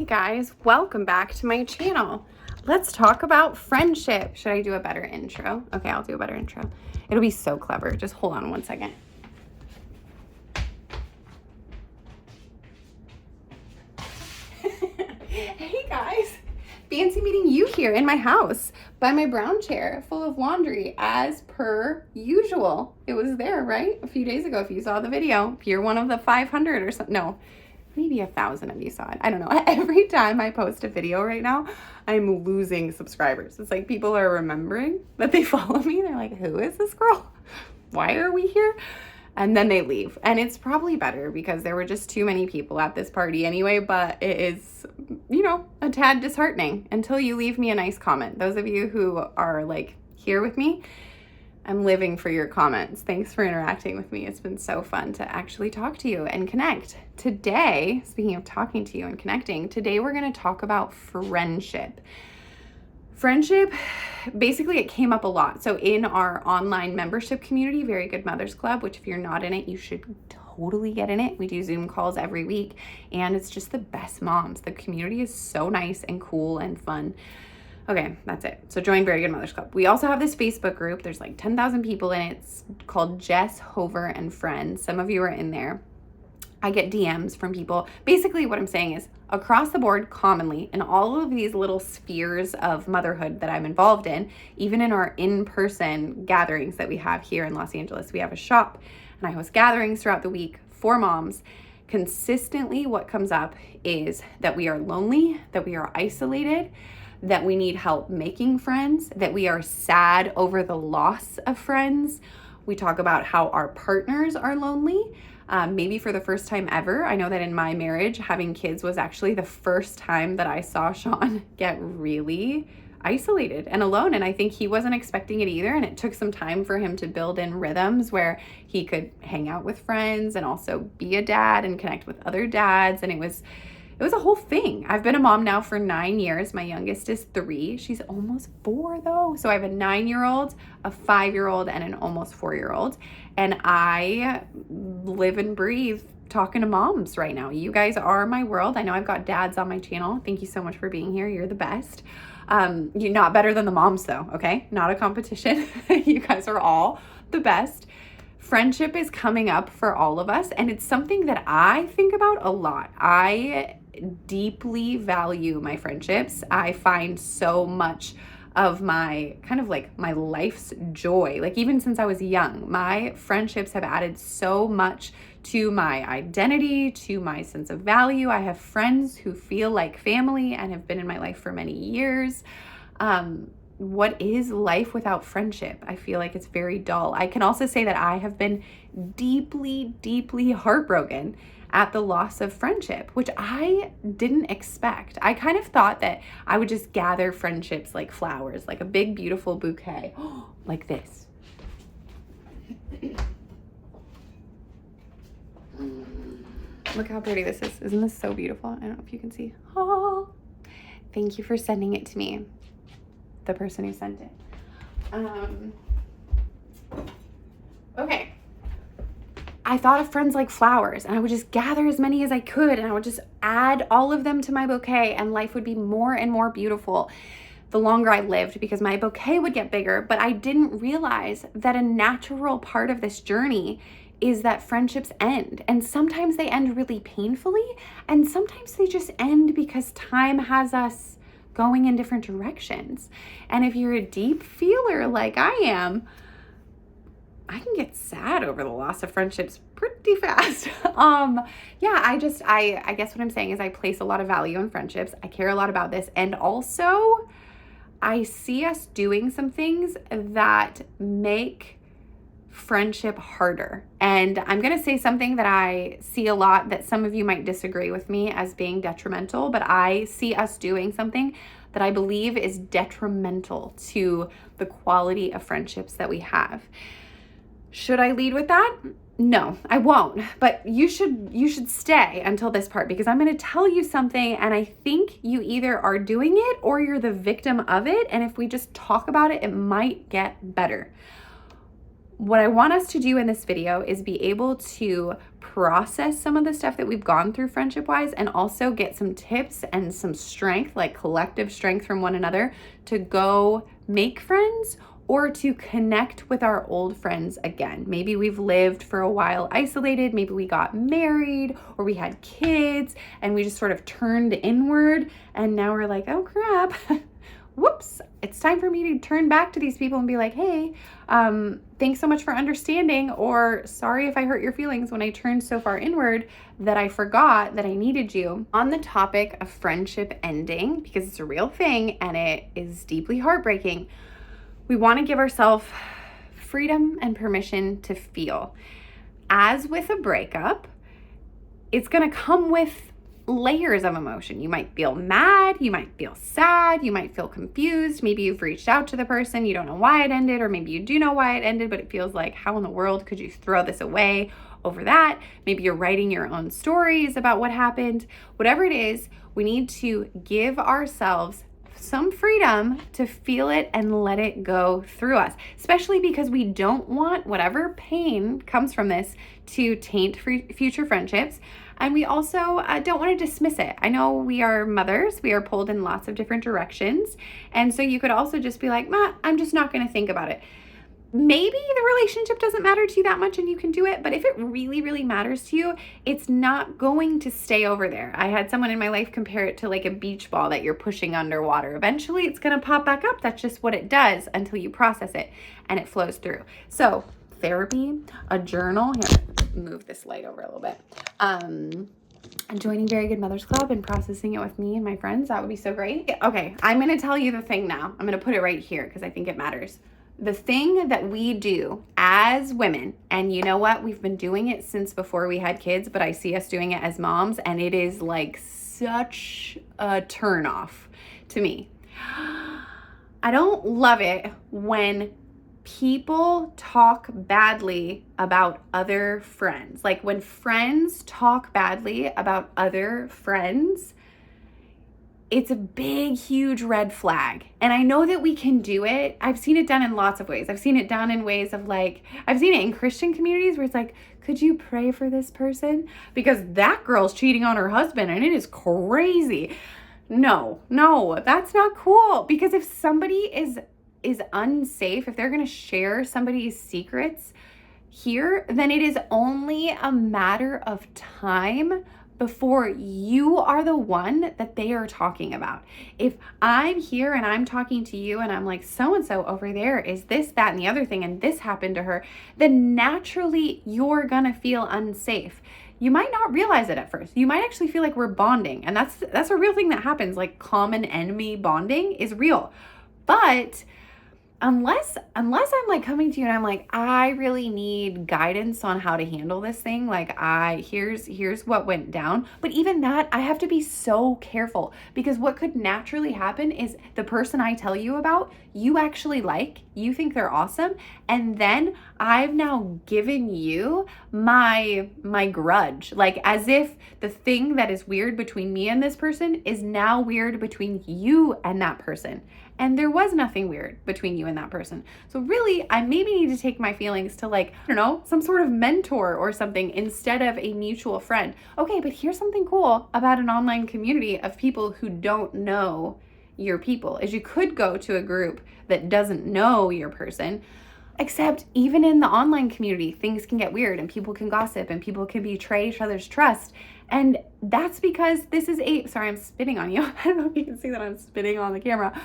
Hey guys, welcome back to my channel. Let's talk about friendship. Should I do a better intro? Okay, I'll do a better intro. It'll be so clever. Just hold on one second. Hey guys, fancy meeting you here in my house by my brown chair full of laundry as per usual. It was there, right? A few days ago if you saw the video. If you're one of the 500 or something. No. Maybe 1,000 of you saw it. I don't know. Every time I post a video right now, I'm losing subscribers. It's like people are remembering that they follow me. They're like, who is this girl? Why are we here? And then they leave. And it's probably better because there were just too many people at this party anyway, but it is, you know, a tad disheartening until you leave me a nice comment. Those of you who are like here with me, I'm living for your comments. Thanks for interacting with me. It's been so fun to actually talk to you and connect. Today, speaking of talking to you and connecting, today we're going to talk about friendship. Friendship, basically it came up a lot. So in our online membership community, Very Good Mothers Club, which if you're not in it, you should totally get in it. We do Zoom calls every week and it's just the best moms. The community is so nice and cool and fun. Okay, that's it. So join Very Good Mothers Club. We also have this Facebook group. There's like 10,000 people in it. It's called Jess, Hover, and Friends. Some of you are in there. I get DMs from people. Basically what I'm saying is across the board, commonly, in all of these little spheres of motherhood that I'm involved in, even in our in-person gatherings that we have here in Los Angeles, we have a shop and I host gatherings throughout the week for moms. Consistently what comes up is that we are lonely, that we are isolated, that we need help making friends, that we are sad over the loss of friends. We talk about how our partners are lonely, maybe for the first time ever. I know that in my marriage, having kids was actually the first time that I saw Sean get really isolated and alone. And I think he wasn't expecting it either. And it took some time for him to build in rhythms where he could hang out with friends and also be a dad and connect with other dads. And it was a whole thing. I've been a mom now for 9 years. My youngest is 3. She's almost 4 though. So I have a 9-year-old, a 5-year-old, and an almost 4-year-old. And I live and breathe talking to moms right now. You guys are my world. I know I've got dads on my channel. Thank you so much for being here. You're the best. You're not better than the moms though, okay? Not a competition. You guys are all the best. Friendship is coming up for all of us, and it's something that I think about a lot. I deeply value my friendships. I find so much of my kind of like my life's joy, like even since I was young, my friendships have added so much to my identity, to my sense of value. I have friends who feel like family and have been in my life for many years. What is life without friendship? I feel like it's very dull. I can also say that I have been deeply, deeply heartbroken at the loss of friendship, which I didn't expect. I kind of thought that I would just gather friendships like flowers, like a big, beautiful bouquet, like this. Look how pretty this is. Isn't this so beautiful? I don't know if you can see. Oh, thank you for sending it to me. The person who sent it. Okay. I thought of friends like flowers, and I would just gather as many as I could, and I would just add all of them to my bouquet, and life would be more and more beautiful the longer I lived because my bouquet would get bigger. But I didn't realize that a natural part of this journey is that friendships end, and sometimes they end really painfully, and sometimes they just end because time has us going in different directions. And if you're a deep feeler like I am, I can get sad over the loss of friendships pretty fast. I guess what I'm saying is I place a lot of value in friendships. I care a lot about this. And also I see us doing some things that make friendship harder. And I'm going to say something that I see a lot that some of you might disagree with me as being detrimental, but I see us doing something that I believe is detrimental to the quality of friendships that we have. Should I lead with that? No, I won't. But you should stay until this part because I'm going to tell you something and I think you either are doing it or you're the victim of it. And if we just talk about it, it might get better. What I want us to do in this video is be able to process some of the stuff that we've gone through friendship wise, and also get some tips and some strength, like collective strength from one another, to go make friends or to connect with our old friends again. Maybe we've lived for a while isolated, maybe we got married or we had kids and we just sort of turned inward, and now we're like, oh crap, whoops, it's time for me to turn back to these people and be like, hey, thanks so much for understanding, or sorry if I hurt your feelings when I turned so far inward that I forgot that I needed you. On the topic of friendship ending, because it's a real thing and it is deeply heartbreaking, we want to give ourselves freedom and permission to feel. As with a breakup, it's going to come with layers of emotion. You might feel mad, you might feel sad, you might feel confused. Maybe you've reached out to the person, you don't know why it ended, or maybe you do know why it ended, but it feels like, how in the world could you throw this away over that? Maybe you're writing your own stories about what happened. Whatever it is, we need to give ourselves some freedom to feel it and let it go through us, especially because we don't want whatever pain comes from this to taint future friendships. And we also don't want to dismiss it. I know we are mothers, we are pulled in lots of different directions. And so you could also just be like, I'm just not going to think about it. Maybe the relationship doesn't matter to you that much and you can do it, but if it really, really matters to you, it's not going to stay over there. I had someone in my life compare it to like a beach ball that you're pushing underwater. Eventually it's going to pop back up. That's just what it does until you process it and it flows through. So therapy, a journal, here, move this light over a little bit. And joining Very Good Mothers Club and processing it with me and my friends, that would be so great. Okay, I'm going to tell you the thing now. I'm going to put it right here because I think it matters. The thing that we do as women, and you know what? We've been doing it since before we had kids, but I see us doing it as moms, and it is like such a turnoff to me. I don't love it when people talk badly about other friends. Like when friends talk badly about other friends, it's a big, huge red flag. And I know that we can do it. I've seen it done in lots of ways. I've seen it done in ways of like, I've seen it in Christian communities where it's like, could you pray for this person? Because that girl's cheating on her husband and it is crazy. No, that's not cool. Because if somebody is unsafe, if they're gonna share somebody's secrets here, then it is only a matter of time before you are the one that they are talking about. If I'm here and I'm talking to you and I'm like, so-and-so over there is this, that, and the other thing, and this happened to her, then naturally you're gonna feel unsafe. You might not realize it at first. You might actually feel like we're bonding, and that's a real thing that happens, like common enemy bonding is real. But unless I'm like coming to you and I'm like, I really need guidance on how to handle this thing. Like here's what went down. But even that, I have to be so careful, because what could naturally happen is the person I tell you about, you actually like, you think they're awesome. And then I've now given you my grudge, like as if the thing that is weird between me and this person is now weird between you and that person. And there was nothing weird between you and that person. So really, I maybe need to take my feelings to like, I don't know, some sort of mentor or something instead of a mutual friend. Okay, but here's something cool about an online community of people who don't know your people, is you could go to a group that doesn't know your person. Except even in the online community, things can get weird and people can gossip and people can betray each other's trust. And that's because this is sorry, I'm spitting on you. I don't know if you can see that I'm spitting on the camera.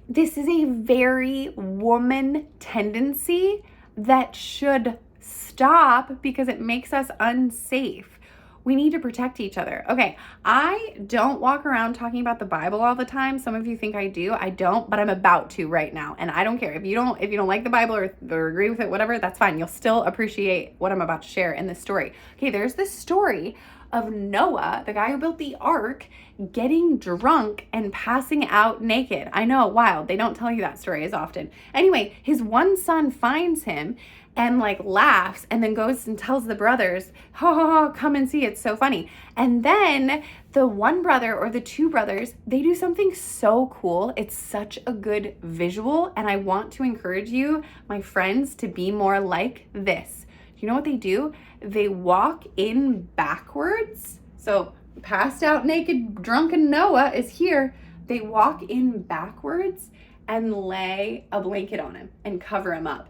This is a very woman tendency that should stop because it makes us unsafe. We need to protect each other. Okay, I don't walk around talking about the Bible all the time. Some of you think I do. I don't, but I'm about to right now. And I don't care. If you don't like the Bible or agree with it, whatever, that's fine. You'll still appreciate what I'm about to share in this story. Okay, there's this story of Noah, the guy who built the ark, getting drunk and passing out naked. I know, wild. They don't tell you that story as often. Anyway, his one son finds him and like laughs and then goes and tells the brothers, ha ha ha, come and see, it's so funny. And then the one brother or the two brothers, they do something so cool. It's such a good visual. And I want to encourage you, my friends, to be more like this. you know what they do? They walk in backwards. So passed out, naked, drunken Noah is here. They walk in backwards and lay a blanket on him and cover him up.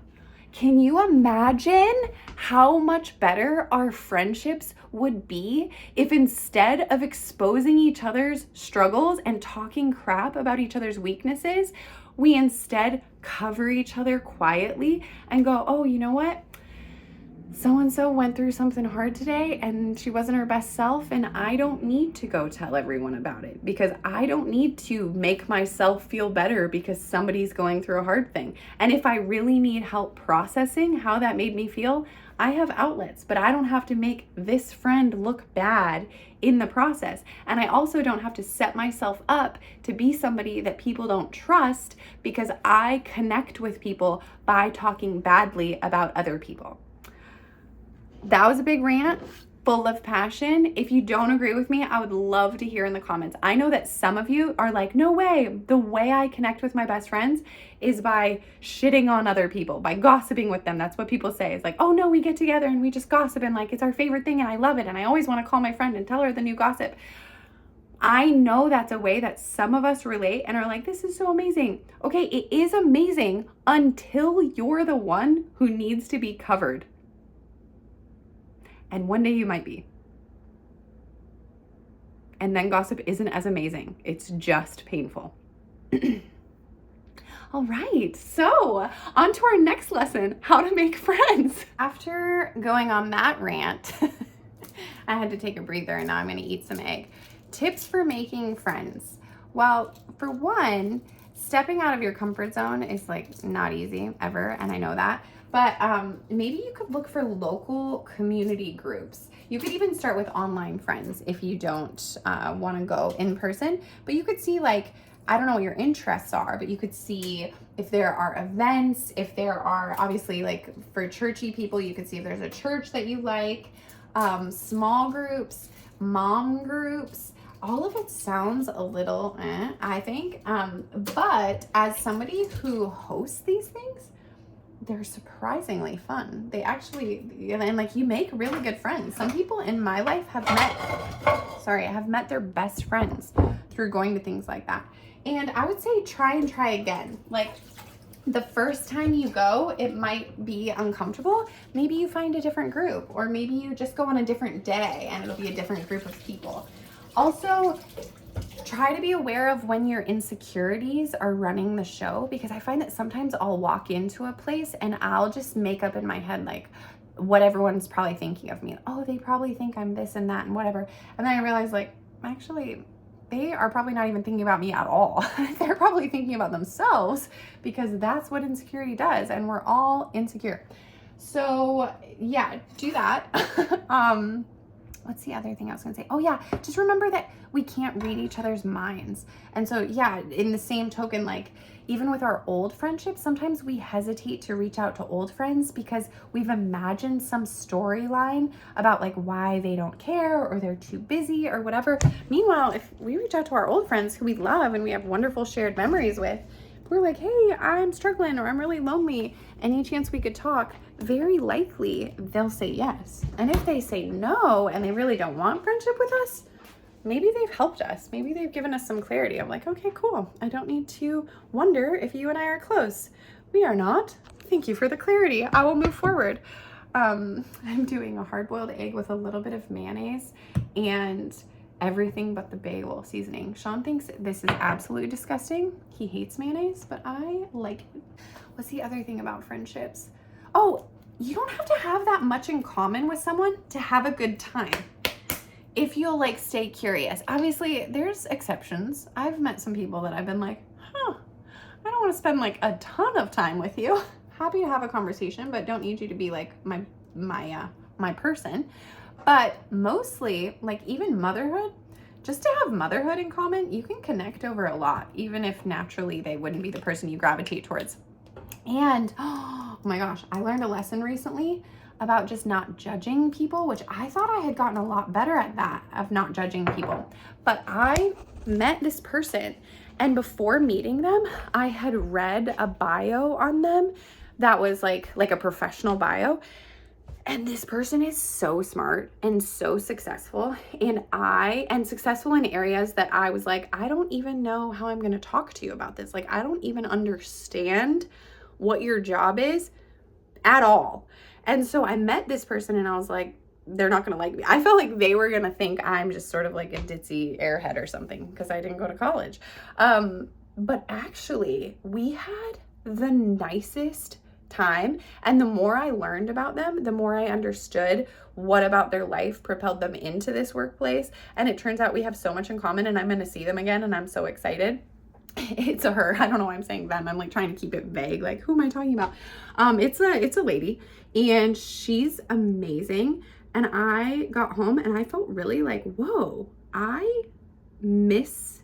Can you imagine how much better our friendships would be if instead of exposing each other's struggles and talking crap about each other's weaknesses, we instead cover each other quietly and go, oh, you know what? So-and-so went through something hard today and she wasn't her best self, and I don't need to go tell everyone about it because I don't need to make myself feel better because somebody's going through a hard thing. And if I really need help processing how that made me feel, I have outlets, but I don't have to make this friend look bad in the process. And I also don't have to set myself up to be somebody that people don't trust because I connect with people by talking badly about other people. That was a big rant, full of passion. If you don't agree with me, I would love to hear in the comments. I know that some of you are like, no way. The way I connect with my best friends is by shitting on other people, by gossiping with them. That's what people say. It's like, oh no, we get together and we just gossip and like, it's our favorite thing and I love it. And I always want to call my friend and tell her the new gossip. I know that's a way that some of us relate and are like, this is so amazing. Okay, it is amazing until you're the one who needs to be covered. And one day you might be. And then gossip isn't as amazing. It's just painful. All right, so on to our next lesson, how to make friends. After going on that rant, I had to take a breather and now I'm gonna eat some egg. Tips for making friends. Well, for one, stepping out of your comfort zone is like not easy ever, and I know that. But maybe you could look for local community groups. You could even start with online friends if you don't want to go in person. But you could see, like, I don't know what your interests are, but you could see if there are events, if there are, obviously, like for churchy people, you could see if there's a church that you like, small groups, mom groups. All of it sounds a little I think. But as somebody who hosts these things, they're surprisingly fun. They actually, and like, you make really good friends. Some people in my life have met their best friends through going to things like that. And I would say try and try again. Like, the first time you go, it might be uncomfortable. Maybe you find a different group, or maybe you just go on a different day and it'll be a different group of people. Also, try to be aware of when your insecurities are running the show, because I find that sometimes I'll walk into a place and I'll just make up in my head like what everyone's probably thinking of me. Oh, they probably think I'm this and that and whatever. And then I realize, like, actually, they are probably not even thinking about me at all. They're probably thinking about themselves, because that's what insecurity does, and we're all insecure. So yeah, do that. What's the other thing I was gonna say? Oh yeah, just remember that we can't read each other's minds. And so yeah, in the same token, like, even with our old friendships, sometimes we hesitate to reach out to old friends because we've imagined some storyline about like why they don't care or they're too busy or whatever. Meanwhile, if we reach out to our old friends who we love and we have wonderful shared memories with, we're like, hey, I'm struggling or I'm really lonely, any chance we could talk, very likely they'll say yes. And if they say no and they really don't want friendship with us, maybe they've helped us. Maybe they've given us some clarity. I'm like, okay, cool. I don't need to wonder if you and I are close. We are not. Thank you for the clarity. I will move forward. I'm doing a hard-boiled egg with a little bit of mayonnaise and everything but the bagel seasoning. Sean thinks this is absolutely disgusting. He hates mayonnaise, but I like it. What's the other thing about friendships? Oh, you don't have to have that much in common with someone to have a good time. If you'll like stay curious. Obviously, there's exceptions. I've met some people that I've been like, I don't want to spend like a ton of time with you. Happy to have a conversation, but don't need you to be like my person. But mostly, like, even motherhood, just to have motherhood in common, you can connect over a lot, even if naturally they wouldn't be the person you gravitate towards. And oh my gosh, I learned a lesson recently about just not judging people, which I thought I had gotten a lot better at that, of not judging people. But I met this person, and before meeting them, I had read a bio on them that was like a professional bio. And this person is so smart and so successful, and successful in areas that I was like, I don't even know how I'm going to talk to you about this. Like, I don't even understand what your job is at all. And so I met this person and I was like, they're not going to like me. I felt like they were going to think I'm just sort of like a ditzy airhead or something because I didn't go to college. But actually, we had the nicest time, and the more I learned about them, the more I understood what about their life propelled them into this workplace. And it turns out we have so much in common, and I'm going to see them again, and I'm so excited. It's a her. I don't know why I'm saying them. I'm like trying to keep it vague. Like, who am I talking about? It's a lady, and she's amazing. And I got home and I felt really like, whoa, I misjudged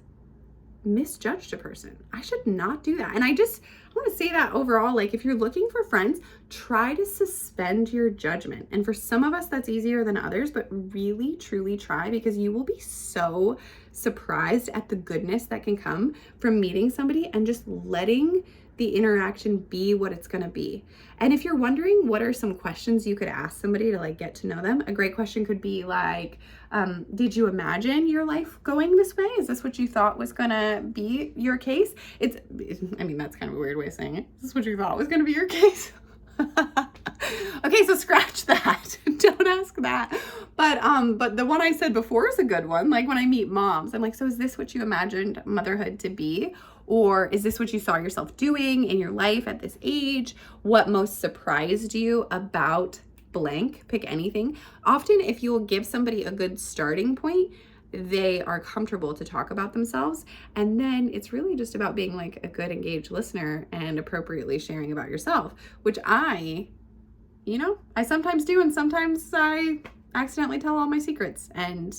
a person. I should not do that. And I want to say that overall, like, if you're looking for friends, try to suspend your judgment. And for some of us, that's easier than others, but really, truly try, because you will be so surprised at the goodness that can come from meeting somebody and just letting the interaction be what it's going to be. And if you're wondering what are some questions you could ask somebody to like get to know them, a great question could be like, did you imagine your life going this way? Is this what you thought was going to be your case? I mean, that's kind of a weird way of saying it. Is this what you thought was going to be your case? Okay, so scratch that. Don't ask that. But the one I said before is a good one. Like, when I meet moms, I'm like, so is this what you imagined motherhood to be? Or is this what you saw yourself doing in your life at this age? What most surprised you about blank? Pick anything. Often, if you will give somebody a good starting point, they are comfortable to talk about themselves. And then it's really just about being like a good engaged listener and appropriately sharing about yourself, which I sometimes do. And sometimes I accidentally tell all my secrets, and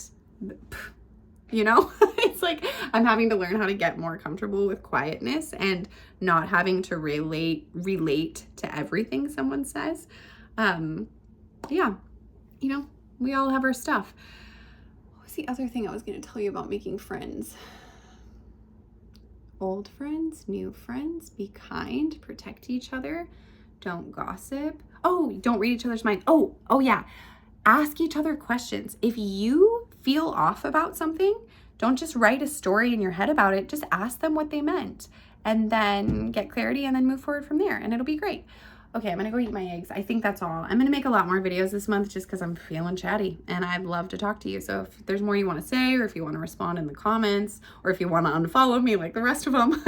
it's like I'm having to learn how to get more comfortable with quietness and not having to relate to everything someone says. We all have our stuff. What was the other thing I was going to tell you about making friends? Old friends, new friends, be kind, protect each other, don't gossip. Oh, don't read each other's mind. Oh yeah. Ask each other questions. If you feel off about something, don't just write a story in your head about it. Just ask them what they meant, and then get clarity, and then move forward from there, and it'll be great. Okay, I'm gonna go eat my eggs. I think that's all. I'm gonna make a lot more videos this month just because I'm feeling chatty, and I'd love to talk to you. So if there's more you want to say, or if you want to respond in the comments, or if you want to unfollow me like the rest of them,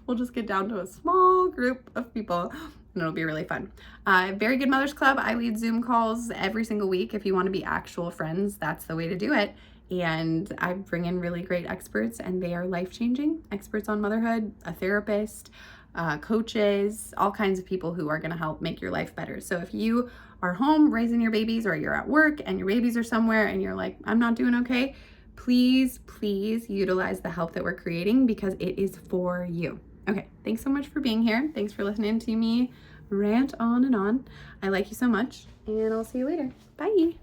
we'll just get down to a small group of people, and it'll be really fun. Very Good Mothers Club. I lead Zoom calls every single week. If you want to be actual friends, that's the way to do it. And I bring in really great experts, and they are life-changing experts on motherhood, a therapist, coaches, all kinds of people who are going to help make your life better. So if you are home raising your babies, or you're at work and your babies are somewhere and you're like, I'm not doing okay, please utilize the help that we're creating, because it is for you. Okay, thanks so much for being here. Thanks for listening to me rant on and on. I like you so much, and I'll see you later. Bye.